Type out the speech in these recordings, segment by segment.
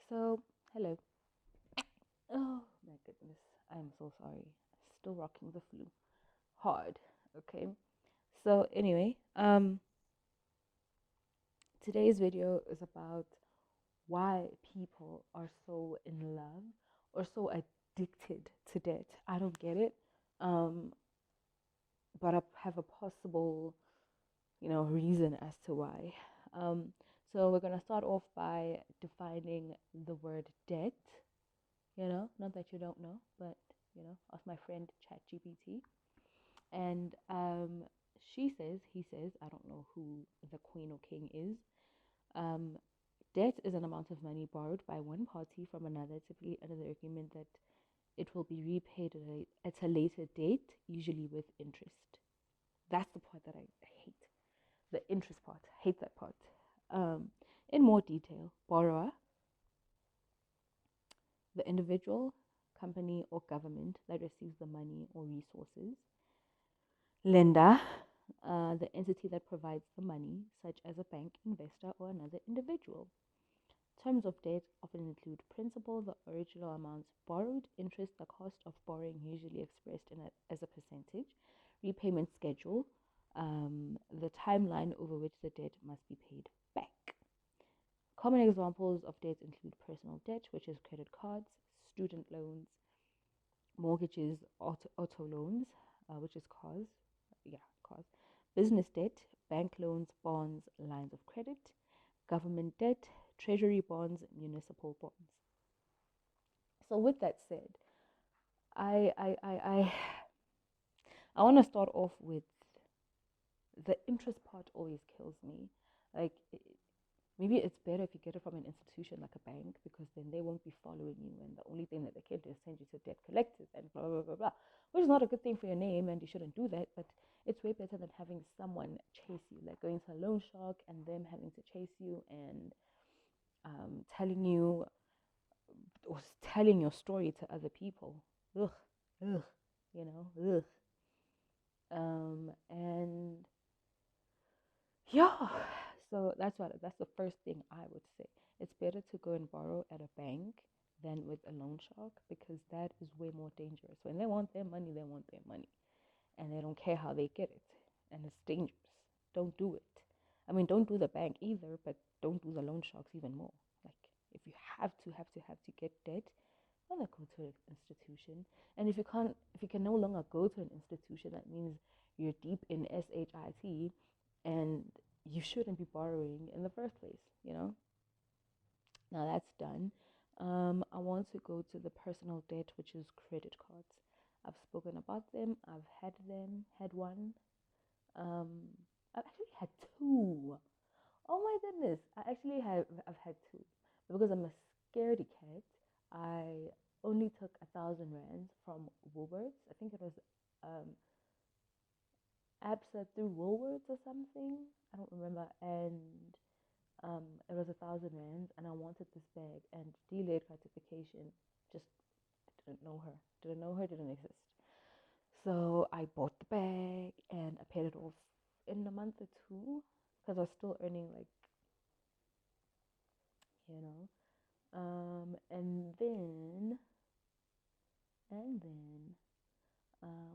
So, hello. Oh my goodness, I'm so sorry. Still rocking the flu hard. Okay. So anyway, today's video is about why people are so in love or so addicted to debt. I don't get it. Um, but I have a possible, reason as to why. Um, so we're gonna start off by defining the word debt. Not that you don't know, but ask my friend ChatGPT. And he says, I don't know who the queen or king is. Um, Debt is an amount of money borrowed by one party from another, typically under the agreement that it will be repaid at a later date, usually with interest. That's the part that I hate. The interest part. I hate that part. Um, in more detail, borrower, the individual, company, or government that receives the money or resources. Lender, the entity that provides the money, such as a bank, investor, or another individual. Terms of debt often include principal, the original amounts borrowed, interest, the cost of borrowing, usually expressed as a percentage, repayment schedule, the timeline over which the debt must be paid back. Common examples of debt include personal debt, which is credit cards, student loans, mortgages, auto loans, which is cars, cars, business debt, bank loans, bonds, lines of credit, government debt, treasury bonds, municipal bonds. So with that said, I I I I, I want to start off with the interest part always kills me. Like maybe it's better if you get it from an institution like a bank because then they won't be following you and the only thing that they can do is send you to debt collectors and blah blah blah blah, which is not a good thing for your name and you shouldn't do that. But it's way better than having someone chase you, like going to a loan shark and them having to chase you and telling you or telling your story to other people. Ugh, ugh, ugh. And yeah, so that's the first thing I would say. It's better to go and borrow at a bank than with a loan shark because that is way more dangerous. When they want their money, they want their money, and they don't care how they get it, and it's dangerous. Don't do it. I mean, don't do the bank either, but don't do the loan sharks even more. Like, if you have to get debt, rather go to an institution. And if you can no longer go to an institution, that means you're deep in SHIT and you shouldn't be borrowing in the first place. Now that's done. I want to go to the personal debt, which is credit cards. I've spoken about them. I've had one. Um, I've actually had two. Oh my goodness, I've had two. But because I'm a scaredy cat, I only took 1,000 rands from Woolworths. I think it was um, Absa through Woolworths or something. I don't remember. And it was 1,000 rands, and I wanted this bag. And delayed gratification, just didn't know her. Didn't know her. Didn't exist. So I bought the bag and I paid it off in a month or two because I was still earning like you know and then,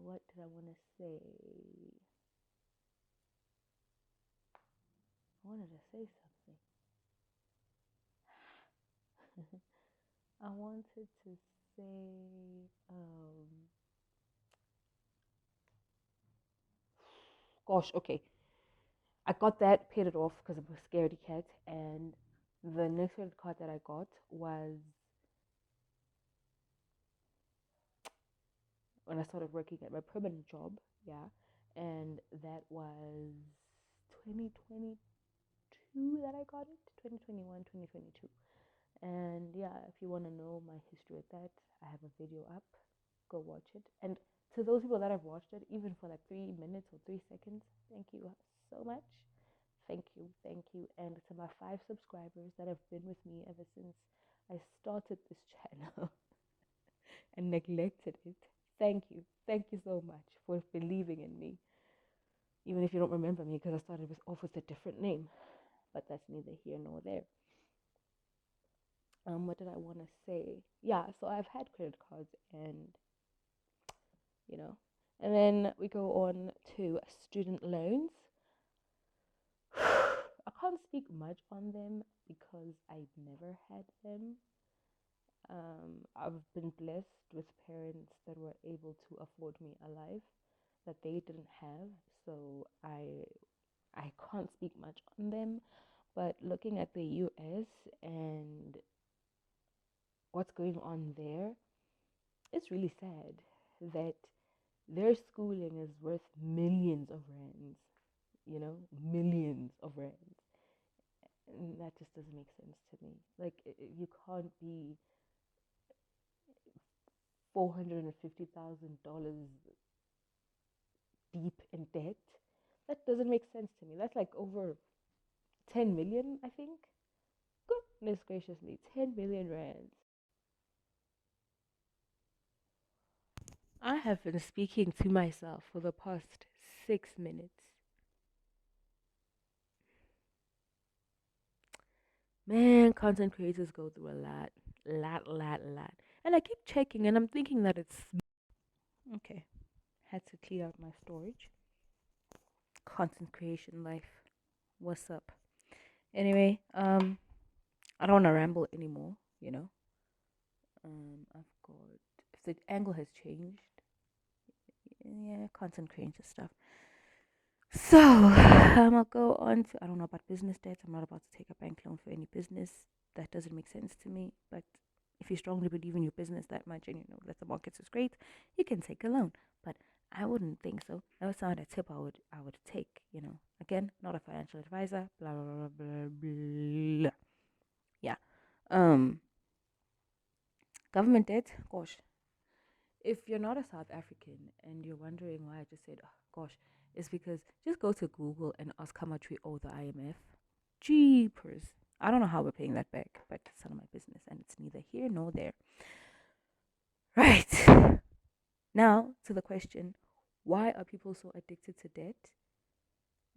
what did I want to say? I wanted to say something. I wanted to say, gosh, okay. I got that, paid it off because I was a scaredy cat, and the next credit card that I got was when I started working at my permanent job, yeah, and that was 2022 that I got it, 2021, 2022. And yeah, if you want to know my history with that, I have a video up. Go watch it. And to those people that have watched it, even for like 3 minutes or 3 seconds, thank you so much. Thank you, thank you. And to my 5 subscribers that have been with me ever since I started this channel and neglected it, thank you. Thank you so much for believing in me. Even if you don't remember me, because I started off with a different name. But that's neither here nor there. What did I want to say? Yeah, so I've had credit cards, and you know, and then we go on to student loans. I can't speak much on them because I've never had them. I've been blessed with parents that were able to afford me a life that they didn't have, so I can't speak much on them. But looking at the US and what's going on there, it's really sad that their schooling is worth millions of rands, millions of rands. And that just doesn't make sense to me. Like, you can't be $450,000 deep in debt. That doesn't make sense to me. That's like over 10 million, I think. Goodness graciously, 10 million rands. I have been speaking to myself for the past 6 minutes. Man, content creators go through a lot. And I keep checking and I'm thinking that it's okay. Had to clear out my storage. Content creation life. What's up? Anyway, I don't want to ramble anymore, you know. I've got if the angle has changed, yeah, content creator stuff. So I'll go on to I don't know about business debts. I'm not about to take a bank loan for any business. That doesn't make sense to me. But if you strongly believe in your business that much and you know that the market is great, you can take a loan. But I wouldn't think so. That was not a tip I would take. Again, not a financial advisor. Blah blah blah blah blah. Yeah. Um. Government debt. Gosh, if you're not a South African and you're wondering why I just said, oh, gosh, it's because just go to Google and ask how much we owe the IMF. Jeepers. I don't know how we're paying that back, but it's none of my business and it's neither here nor there. Right. Now to the question, why are people so addicted to debt?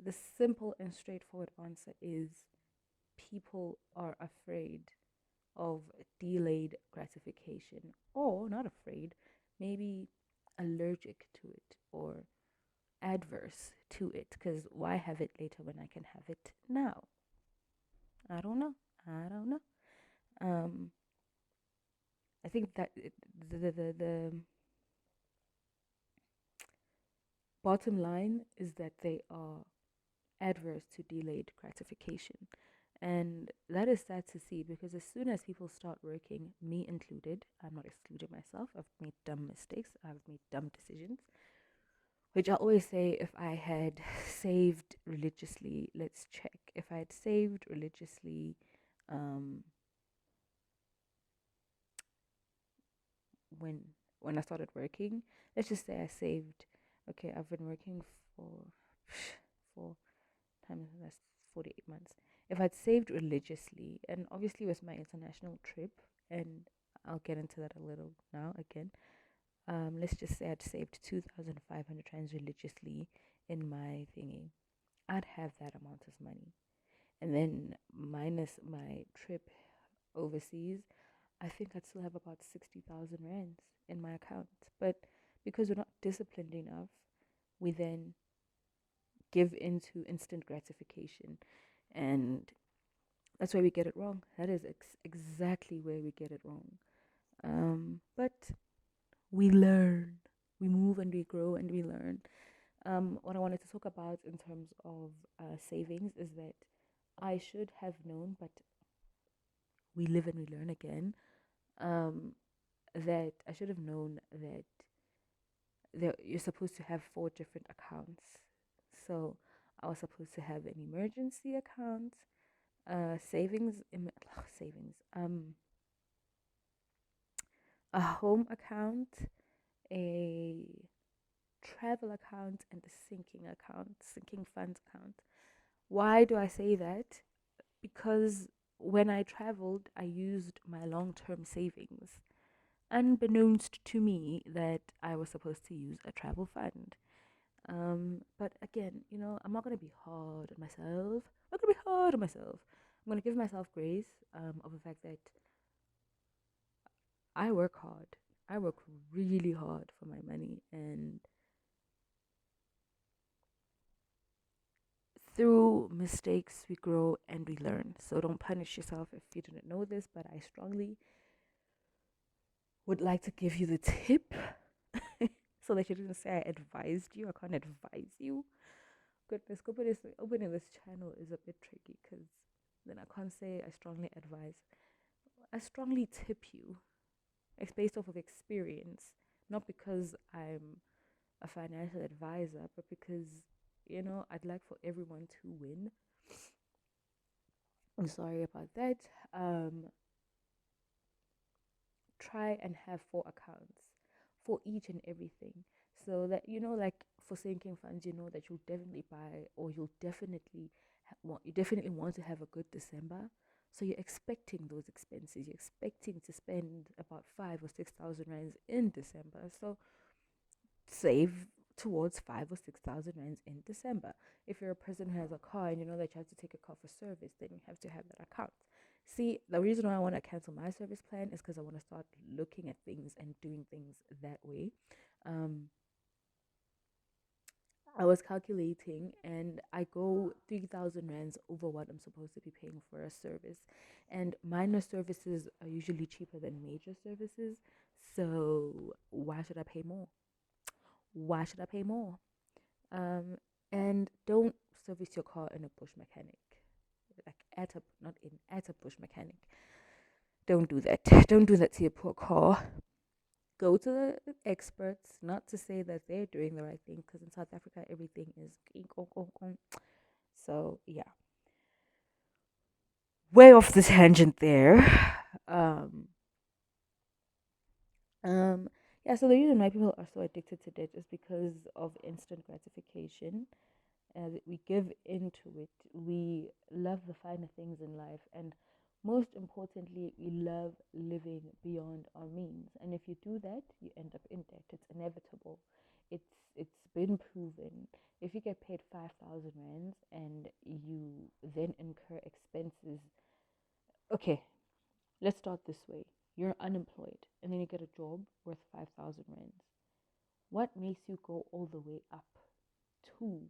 The simple and straightforward answer is people are afraid of delayed gratification, or not afraid, maybe allergic to it or adverse to it, because why have it later when I can have it now? I don't know. um I think that the bottom line is that they are adverse to delayed gratification. And that is sad to see because as soon as people start working, me included, I'm not excluding myself, I've made dumb mistakes, I've made dumb decisions, which I always say if I had saved religiously, let's check. If I had saved religiously, um, when when I started working, let's just say I saved. Okay, I've been working for for time that's 48 months. If I'd saved religiously, and obviously with my international trip, and I'll get into that a little now again. Let's just say I'd saved 2,500 times religiously in my thingy. I'd have that amount of money. And then minus my trip overseas, I think I'd still have about 60,000 rands in my account. But because we're not disciplined enough, we then give into instant gratification. And that's where we get it wrong. That is exactly where we get it wrong. But we learn. We move and we grow and we learn. What I wanted to talk about in terms of savings is that I should have known, but we live and we learn again. Um, that I should have known that you're supposed to have 4 different accounts. So I was supposed to have an emergency account, savings, a home account, a travel account, and a sinking funds account. Why do I say that? Because when I traveled, I used my long term savings, unbeknownst to me that I was supposed to use a travel fund. But again, I'm not going to be hard on myself. I'm not going to be hard on myself. I'm going to give myself grace of the fact that I work hard. I work really hard for my money, and through mistakes we grow and we learn. So don't punish yourself if you didn't know this, but I strongly would like to give you the tip so that you didn't say I advised you. I can't advise you. Goodness, opening this channel is a bit tricky because then I can't say I strongly advise. I strongly tip you. It's based off of experience, not because I'm a financial advisor, but because, I'd like for everyone to win. I'm sorry about that. Try and have 4 accounts for each and everything, so that like for sinking funds, that you'll definitely buy, or you definitely want to have a good December. So you're expecting those expenses. You're expecting to spend about 5 or 6 thousand rands in December. So save towards 5 or 6 thousand rands in December. If you're a person who has a car and you know that you have to take a car for service, then you have to have that account. See, the reason why I want to cancel my service plan is because I want to start looking at things and doing things that way. Um, I was calculating and I go 3,000 rands over what I'm supposed to be paying for a service. And minor services are usually cheaper than major services. So why should I pay more? Why should I pay more? Um, and don't service your car in a bush mechanic. Like at a bush mechanic. Don't do that. Don't do that to your poor car. Go to the experts, not to say that they're doing the right thing, because in South Africa everything is so yeah. Way off the tangent there. Um um yeah, so the reason why people are so addicted to debt is because of instant gratification. We give into it. We love the finer things in life, and most importantly, we love living beyond our means. And if you do that, you end up in debt. It's inevitable. It's been proven. If you get paid 5,000 rands and you then incur expenses, okay, let's start this way. You're unemployed, and then you get a job worth 5,000 rands. What makes you go all the way up to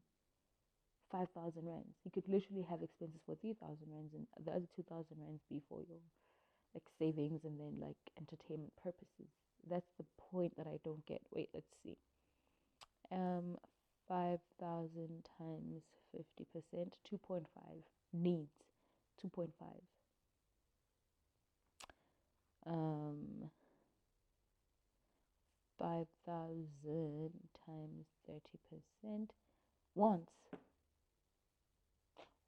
5,000 rands? You could literally have expenses for 3,000 rands, and the other 2,000 rands be for your like savings and then like entertainment purposes. That's the point that I don't get. Wait, let's see. Um, 5,000 times 50%, 2.5 needs, 2.5. Um, 5,000 times 30% wants,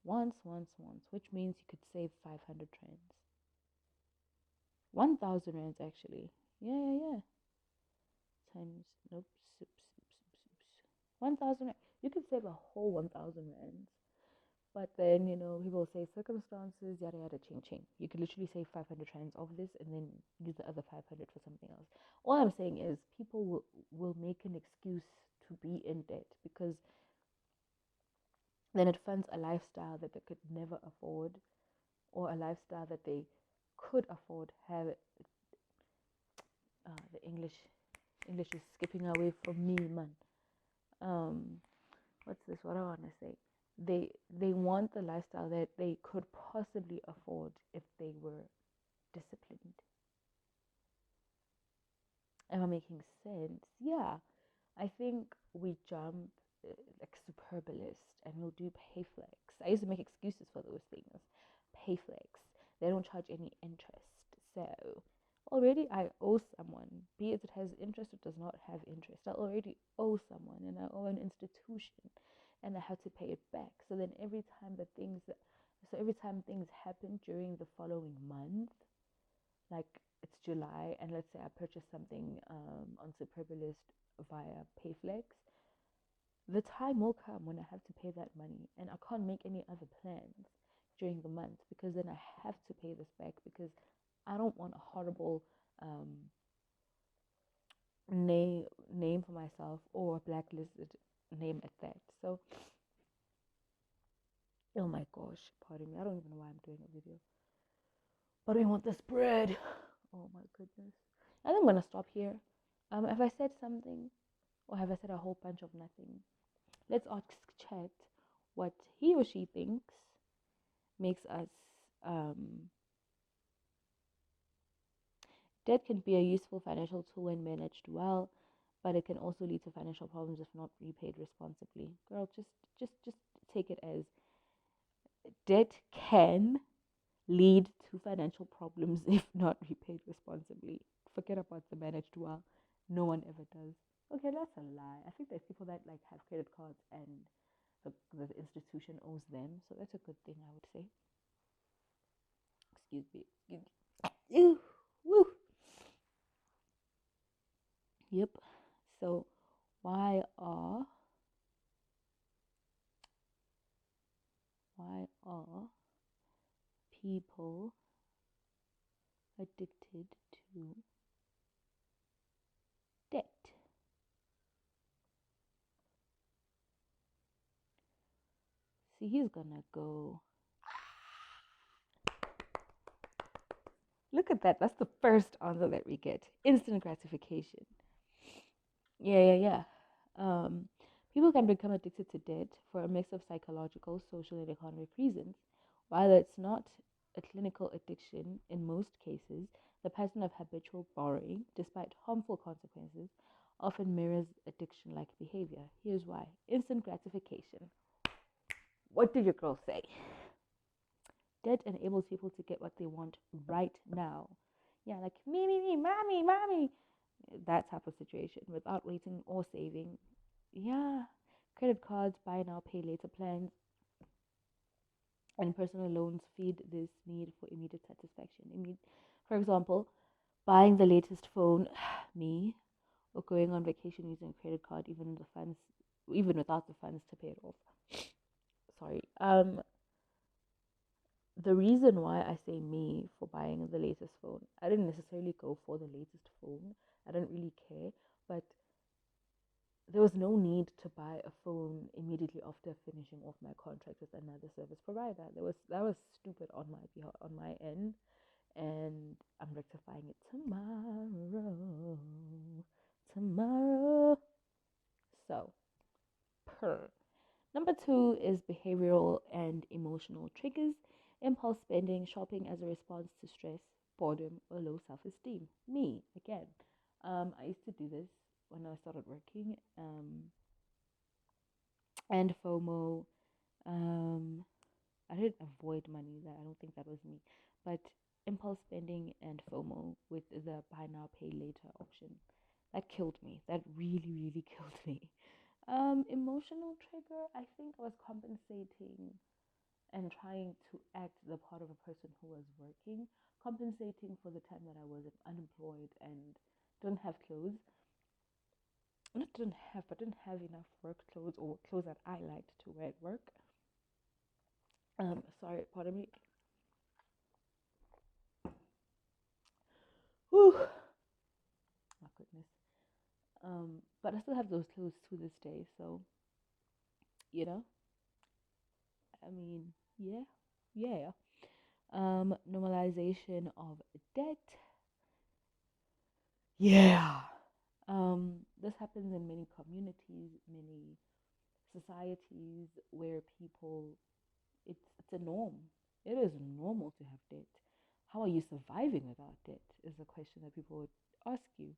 wants, which means you could save 500 rands. 1,000 rands actually. Yeah. Times, nope, 1,000. You could save a whole 1,000 rands. But then, people say circumstances, yada yada, ching ching. You could literally save 500 rands of this and then use the other 500 for something else. All I'm saying is people will make an excuse to be in debt because then it funds a lifestyle that they could never afford, or a lifestyle that they could afford. Have the English is skipping away from me, man. What's this? What do I want to say? They want the lifestyle that they could possibly afford if they were disciplined. Am I making sense? Yeah. I think we jump like superbalist and we'll do payflex. I used to make excuses for those things. Payflex. They don't charge any interest. So already I owe someone, be it has interest or does not have interest. I already owe someone and I owe an institution and I have to pay it back. So then every time things happen during the following month, like it's July, and let's say I purchased something on Superbalist via Payflex, the time will come when I have to pay that money, and I can't make any other plans during the month because then I have to pay this back because I don't want a horrible name for myself or a blacklisted name at that. So, oh my gosh, pardon me, I don't even know why I'm doing a video, but I want this bread. Oh my goodness. And I'm gonna stop here. Have I said something, or have I said a whole bunch of nothing? Let's ask Chat what he or she thinks makes us. Um, Debt can be a useful financial tool when managed well, but it can also lead to financial problems if not repaid responsibly. Girl, just take it as debt can lead to financial problems if not repaid responsibly. Forget about the managed well. No one ever does. Okay, that's a lie. I think there's people that like have credit cards and the institution owes them, so that's a good thing, I would say. Excuse me. Ew. Woo. Yep. So why are people addicted to debt? See, he's gonna go. Look at that. That's the first answer that we get. Instant gratification. Yeah. People can become addicted to debt for a mix of psychological, social, and economic reasons. While it's not a clinical addiction in most cases, the pattern of habitual borrowing, despite harmful consequences, often mirrors addiction like behavior. Here's why: instant gratification. What did your girl say? Debt enables people to get what they want right now. Yeah, like me, mommy. That type of situation without waiting or saving. Yeah, credit cards, buy now, pay later plans, and personal loans feed this need for immediate satisfaction. For example, buying the latest phone, me, or going on vacation using a credit card, even without the funds to pay it off. Sorry. The reason why I say me for buying the latest phone, I didn't necessarily go for the latest phone. I don't really care, but there was no need to buy a phone immediately after finishing off my contract with another service provider. That was stupid on my end, and I'm rectifying it tomorrow. So, per number two is behavioral and emotional triggers, impulse spending, shopping as a response to stress, boredom, or low self esteem. Me, again. I used to do this when I started working. And FOMO. Um, I didn't avoid money, that I don't think that was me, but impulse spending and FOMO with the buy now, pay later option. That killed me. That really, really killed me. Emotional trigger, I think I was compensating and trying to act the part of a person who was working, compensating for the time that I was unemployed and didn't have clothes. Not didn't have, but didn't have enough work clothes or clothes that I liked to wear at work. Sorry, pardon me. Whew, my goodness. But I still have those clothes to this day, so you know, I mean, yeah, yeah. Normalization of debt. Yeah. This happens in many communities, many societies where people, it's a norm. It is normal to have debt. How are you surviving without debt? Is a question that people would ask you.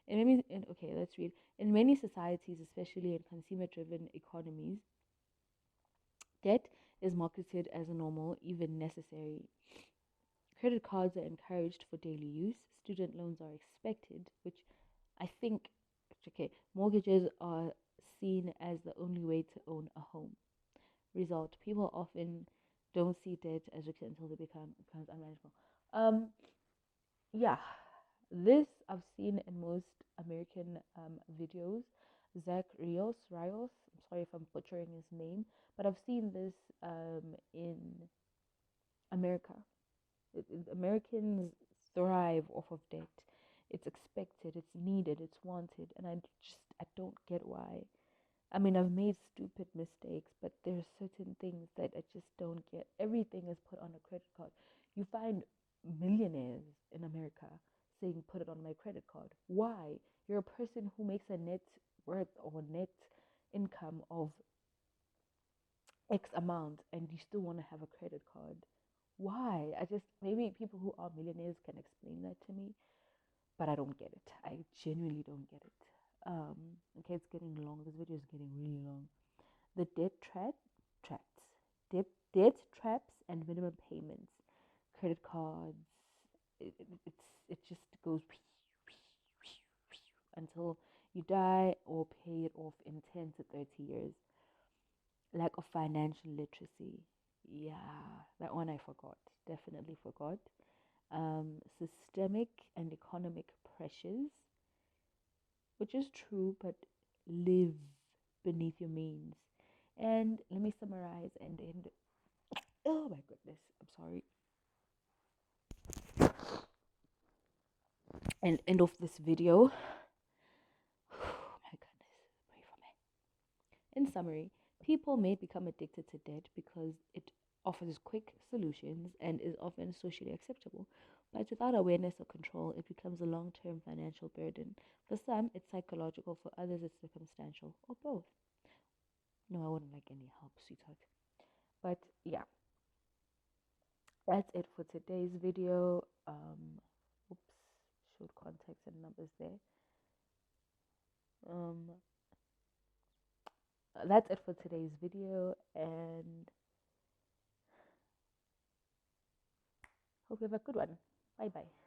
Okay, let's read. In many societies, especially in consumer-driven economies, debt is marketed as a normal, even necessary. Credit cards are encouraged for daily use. Student loans are expected, which I think, okay, mortgages are seen as the only way to own a home. Result: people often don't see debt as risky until they becomes unmanageable. Um, yeah, this I've seen in most American videos. Rios. I'm sorry if I'm butchering his name, but I've seen this in America. Americans thrive off of debt. It's expected, it's needed, it's wanted, and I don't get why. I mean, I've made stupid mistakes, but there are certain things that I just don't get. Everything is put on a credit card. You find millionaires in America saying put it on my credit card. Why? You're a person who makes a net worth or net income of X amount and you still want to have a credit card. Why? Maybe people who are millionaires can explain that to me, but I don't get it. I genuinely don't get it. Okay, it's getting long. This video is getting really long. The traps, debt traps, and minimum payments, credit cards. It just goes until you die or pay it off in 10 to 30 years. Lack of financial literacy. Yeah, that one I forgot. Definitely forgot. Systemic and economic pressures, which is true, but live beneath your means. And let me summarize and end. Oh my goodness, I'm sorry. And end of this video. Oh my goodness, pray for me. In summary, people may become addicted to debt because it offers quick solutions and is often socially acceptable. But without awareness or control, it becomes a long term financial burden. For some, it's psychological, for others, it's circumstantial, or both. No, I wouldn't like any help, sweetheart. But yeah, that's it for today's video. Oops, showed context and numbers there. That's it for today's video, and hope you have a good one. Bye bye.